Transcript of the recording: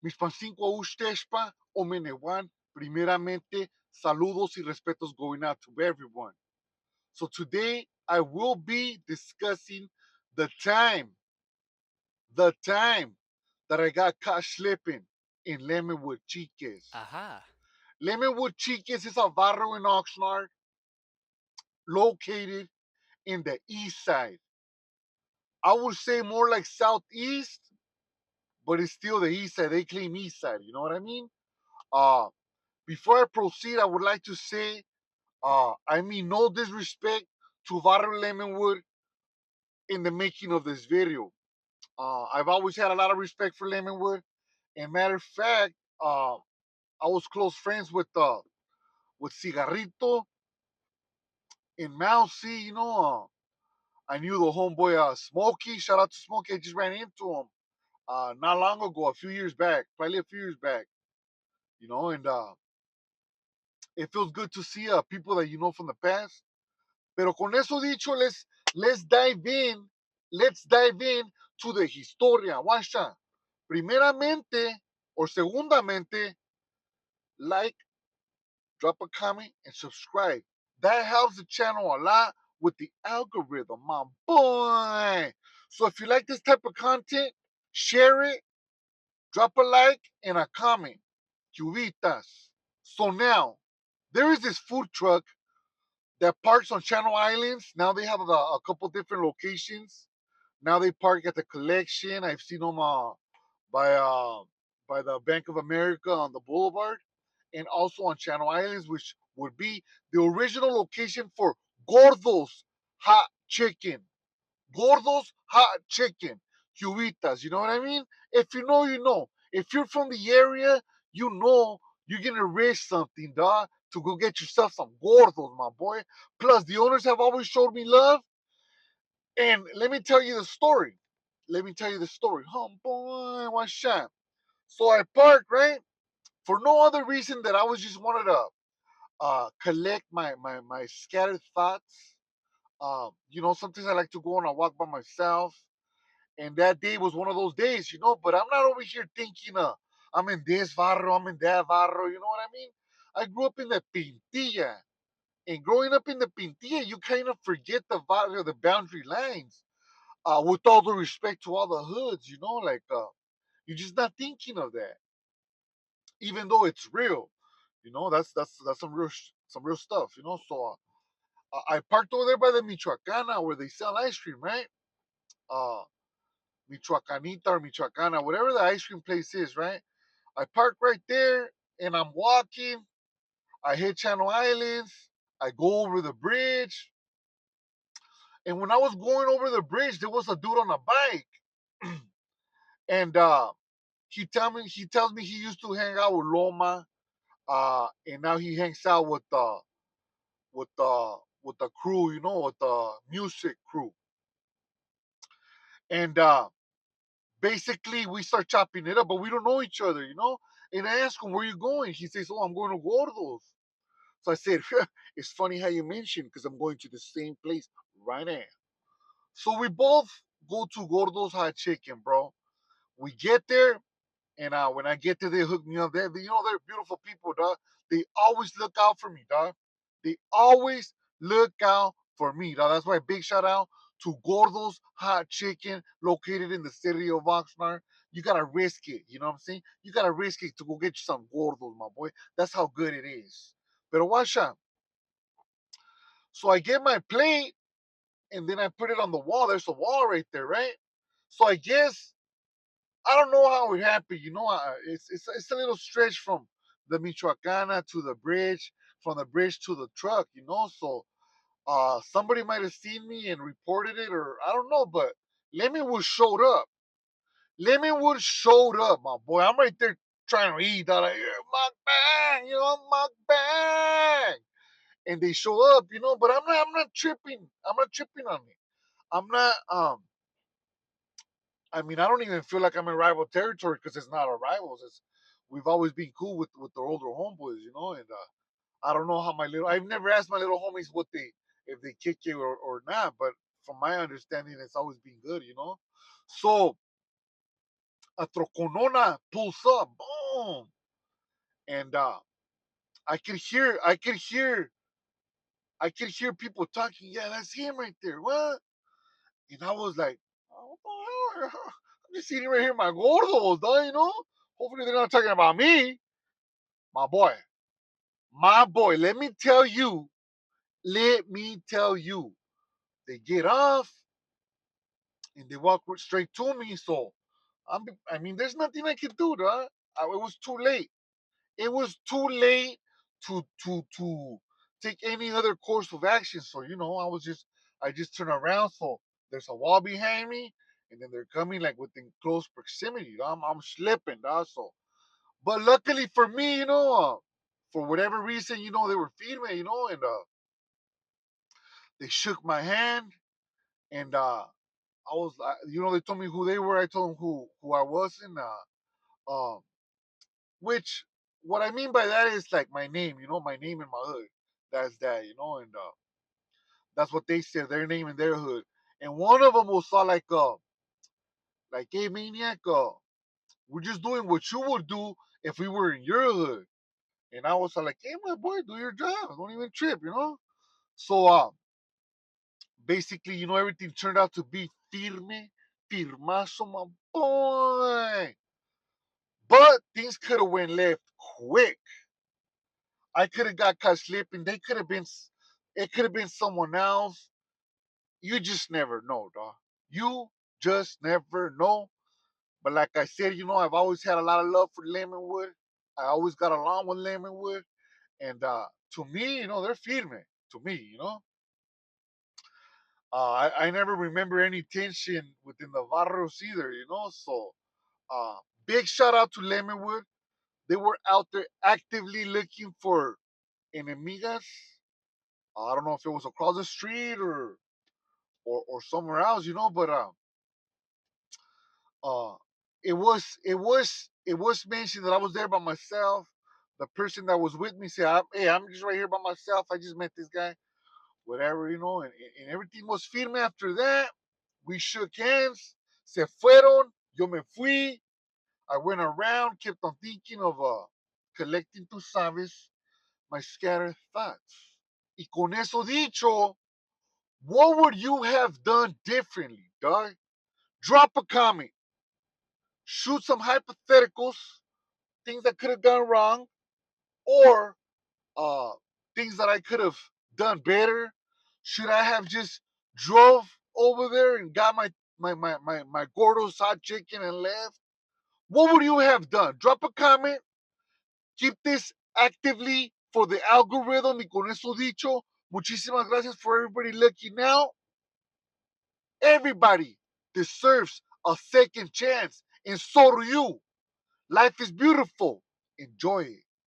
Mis pancinco a ustedes, o menewan, primeramente, saludos y respetos going out to everyone. So today I will be discussing the time, the time that I got caught slipping in Wood Chiques. Aha. Wood Chiques is a barrio in Oxnard located in the east side. I would say more like southeast, but it's still the east side. They claim east side. You know what I mean? Uh, Before I proceed, I would like to say, I mean no disrespect to Barrio Lemonwood in the making of this video. I've always had a lot of respect for Lemonwood. And matter of fact, I was close friends with Cigarrito and Mousy. I knew the homeboy Smokey. Shout out to Smokey. I just ran into him not long ago, a few years back, probably a few years back. And it feels good to see people that you know from the past. Pero con eso dicho, let's dive in. Let's dive in to the historia. Guacha. Primeramente or segundamente, like, drop a comment, and subscribe. That helps the channel a lot with the algorithm, my boy. So if you like this type of content, share it, drop a like, and a comment. Cubitas. So now, there is this food truck that parks on Channel Islands. Now they have a couple different locations. Now they park at the Collection. I've seen them by uh, by the Bank of America on the Boulevard, and also on Channel Islands, which would be the original location for Gordos Hot Chicken. Gordos Hot Chicken. Cubitas. You know what I mean? If you know, you know. If you're from the area, you know you're gonna risk something, dog, to go get yourself some gordos, my boy. Plus, the owners have always showed me love. And let me tell you the story. Let me tell you the story. Oh boy, one shot. So I parked, right? For no other reason that I was just wanted to collect my scattered thoughts. Sometimes I like to go on a walk by myself. And that day was one of those days, but I'm not over here thinking I'm in this barrio, I'm in that barrio, you know what I mean? I grew up in the Pintilla. And growing up in the Pintilla, you kind of forget the barrio, the boundary lines. With all the respect to all the hoods, like you're just not thinking of that, even though it's real. That's some real stuff. I parked over there by the Michoacana where they sell ice cream, right? Uh, Michoacanita or Michoacana, whatever the ice cream place is, right? I parked right there and I'm walking. I hit Channel Islands. I go over the bridge. And when I was going over the bridge, there was a dude on a bike. And he tells me he used to hang out with Loma, and now he hangs out with the crew, with the music crew. And basically we start chopping it up, but we don't know each other. And I ask him, "Where you going?" He says, "Oh, I'm going to Gordos." So I said, "It's funny how you mentioned because I'm going to the same place right now." So we both go to Gordos Hot Chicken, bro. We get there, and when I get there, they hook me up. They're beautiful people, dog. They always look out for me, dog. They always look out for me, dog. That's why big shout out to Gordo's Hot Chicken, located in the city of Oxnard. You gotta risk it, you know what I'm saying? You gotta risk it to go get you some Gordos, my boy. That's how good it is. Pero watch out. So I get my plate, and then I put it on the wall. There's a wall right there, right? So I guess I don't know how it happened. It's a little stretch from the Michoacana to the bridge, from the bridge to the truck. So somebody might have seen me and reported it, or I don't know. But Lemonwood showed up. Lemonwood showed up, my boy. I'm right there trying to eat. I'm like, yeah, mukbang, mukbang, and they show up, But I'm not tripping. I'm not tripping on it. I'm not. I mean, I don't even feel like I'm in rival territory because it's not our rivals. We've always been cool with the older homeboys. And I don't know how I've never asked my little homies what they if they kick you or not, but from my understanding, it's always been good. So a troconona pulls up, boom, and I could hear people talking. Yeah, that's him right there. What? And I was like, oh, what the hell? I'm just sitting right here, my gordos, dog, you know. Hopefully they're not talking about me, my boy, my boy. Let me tell you. They get off and they walk straight to me. So I mean, there's nothing I could do, dog. It was too late. It was too late to take any other course of action. So I just turn around. So there's a wall behind me, and then they're coming like within close proximity. I'm slipping, dog. So, but luckily for me, for whatever reason, they were feeding me, and they shook my hand, and I was, they told me who they were. I told them who I was, and which what I mean by that is like my name, my name in my hood. That's that, and that's what they said, their name in their hood. And one of them was all like, hey, Maniak, we're just doing what you would do if we were in your hood. And I was all like, hey, my boy, do your job. Don't even trip. So basically, everything turned out to be firme, firmazo, my boy. But things could have went left quick. I could have got caught slipping. It could have been someone else. You just never know, dog. You just never know. But like I said, I've always had a lot of love for Lemonwood. I always got along with Lemonwood. And to me, they're firme. To me, I never remember any tension within the barrios either. So big shout out to Lemonwood. They were out there actively looking for enemigas. I don't know if it was across the street or somewhere else. But uh, it was mentioned that I was there by myself. The person that was with me said, "Hey, I'm just right here by myself. I just met this guy, whatever, and everything was firme. After that, we shook hands. Se fueron. Yo me fui. I went around, kept on thinking of collecting, tu sabes, my scattered thoughts. Y con eso dicho, what would you have done differently, dog? Drop a comment. Shoot some hypotheticals, things that could have gone wrong, or uh, things that I could have done better. Should I have just drove over there and got my Gordos hot chicken and left? What would you have done? Drop a comment. Keep this actively for the algorithm. Y con eso dicho, muchísimas gracias for everybody looking out. Everybody deserves a second chance, and so do you. Life is beautiful. Enjoy it.